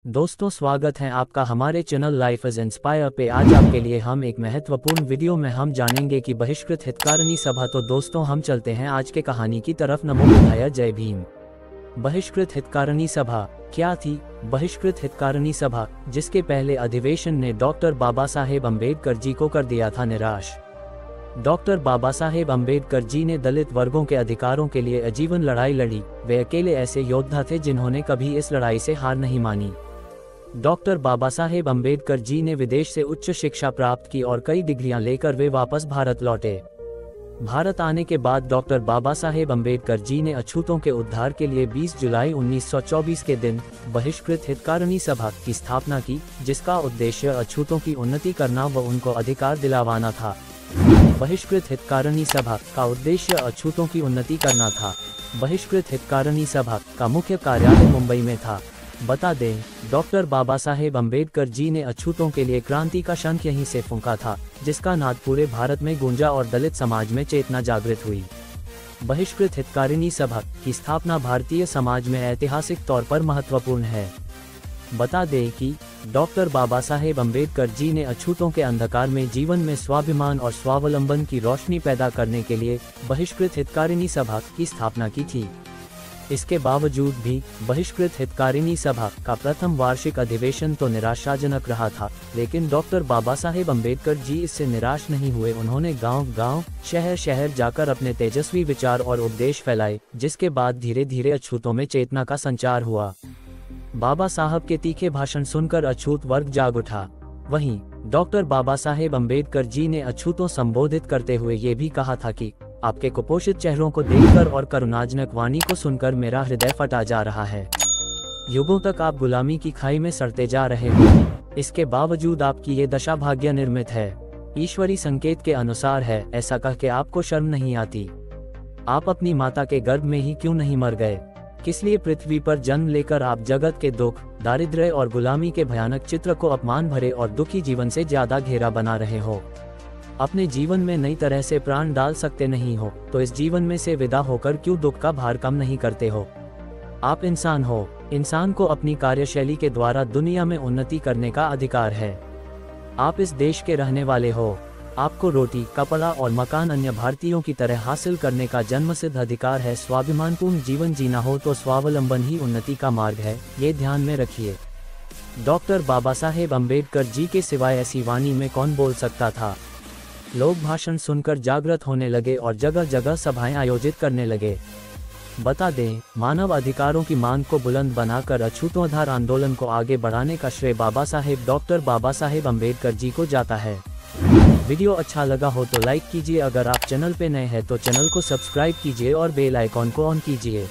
दोस्तों स्वागत है आपका हमारे चैनल लाइफ इज इंस्पायर पे। आज आपके लिए हम एक महत्वपूर्ण वीडियो में हम जानेंगे कि बहिष्कृत हितकारिणी सभा। तो दोस्तों हम चलते हैं आज के कहानी की तरफ। नमो बुद्धाय, जय भीम। बहिष्कृत हितकारिणी सभा क्या थी? बहिष्कृत हितकारिणी सभा, जिसके पहले अधिवेशन ने डॉक्टर बाबा साहेब अम्बेडकर जी को कर दिया था निराश। डॉक्टर बाबा साहेब अम्बेडकर जी ने दलित वर्गों के अधिकारों के लिए आजीवन लड़ाई लड़ी। वे अकेले ऐसे योद्धा थे जिन्होंने कभी इस लड़ाई से हार नहीं मानी। डॉक्टर बाबा साहेब अम्बेडकर जी ने विदेश से उच्च शिक्षा प्राप्त की और कई डिग्रियां लेकर वे वापस भारत लौटे। भारत आने के बाद डॉक्टर बाबा साहेब अम्बेडकर जी ने अछूतों के उद्धार के लिए 20 जुलाई 1924 के दिन बहिष्कृत हितकारिणी सभा की स्थापना की, जिसका उद्देश्य अछूतों की उन्नति करना व उनको अधिकार दिलावाना था। बहिष्कृत हितकारिणी सभा का उद्देश्य अछूतों की उन्नति करना था। बहिष्कृत हितकारिणी सभा का मुख्य कार्यालय मुंबई में था। बता दें, डॉक्टर बाबा साहेब अम्बेडकर जी ने अछूतों के लिए क्रांति का शंख यहीं से फूंका था, जिसका नाद पूरे भारत में गूंजा और दलित समाज में चेतना जागृत हुई। बहिष्कृत हितकारिणी सभा की स्थापना भारतीय समाज में ऐतिहासिक तौर पर महत्वपूर्ण है। बता दें कि डॉक्टर बाबा साहेब अम्बेडकर जी ने अछूतों के अंधकार में जीवन में स्वाभिमान और स्वावलंबन की रोशनी पैदा करने के लिए बहिष्कृत हितकारिणी सभा की स्थापना की थी। इसके बावजूद भी बहिष्कृत हितकारिणी सभा का प्रथम वार्षिक अधिवेशन तो निराशाजनक रहा था, लेकिन डॉक्टर बाबा साहेब अम्बेडकर जी इससे निराश नहीं हुए। उन्होंने गांव-गांव, शहर-शहर जाकर अपने तेजस्वी विचार और उपदेश फैलाए, जिसके बाद धीरे धीरे अछूतों में चेतना का संचार हुआ। बाबा साहब के तीखे भाषण सुनकर अछूत वर्ग जाग उठा। वहीं डॉक्टर बाबा साहेब अम्बेडकर जी ने अछूतों संबोधित करते हुए ये भी कहा था कि आपके कुपोषित चेहरों को देखकर और करुणाजनक वाणी को सुनकर मेरा हृदय फटा जा रहा है। युगों तक आप गुलामी की खाई में सड़ते जा रहे हो, इसके बावजूद आपकी ये दशा भाग्य निर्मित है, ईश्वरी संकेत के अनुसार है। ऐसा कह के आपको शर्म नहीं आती? आप अपनी माता के गर्भ में ही क्यों नहीं मर गए? किस लिए पृथ्वी पर जन्म लेकर आप जगत के दुख, दारिद्र्य और गुलामी के भयानक चित्र को अपमान भरे और दुखी जीवन से ज्यादा घेरा बना रहे हो? अपने जीवन में नई तरह से प्राण डाल सकते नहीं हो, तो इस जीवन में से विदा होकर क्यों दुख का भार कम नहीं करते हो? आप इंसान हो, इंसान को अपनी कार्यशैली के द्वारा दुनिया में उन्नति करने का अधिकार है। आप इस देश के रहने वाले हो, आपको रोटी, कपड़ा और मकान अन्य भारतीयों की तरह हासिल करने का जन्मसिद्ध अधिकार है। स्वाभिमानपूर्ण जीवन जीना हो तो स्वावलंबन ही उन्नति का मार्ग है, ये ध्यान में रखिए। डॉक्टर बाबा साहेब अम्बेडकर जी के सिवाय ऐसी वाणी में कौन बोल सकता था? लोग भाषण सुनकर जागृत होने लगे और जगह जगह सभाएं आयोजित करने लगे। बता दें, मानव अधिकारों की मांग को बुलंद बनाकर अछूतोद्धार आंदोलन को आगे बढ़ाने का श्रेय डॉक्टर बाबा साहेब अम्बेडकर जी को जाता है। वीडियो अच्छा लगा हो तो लाइक कीजिए। अगर आप चैनल पे नए हैं तो चैनल को सब्सक्राइब कीजिए और बेल आइकॉन को ऑन कीजिए।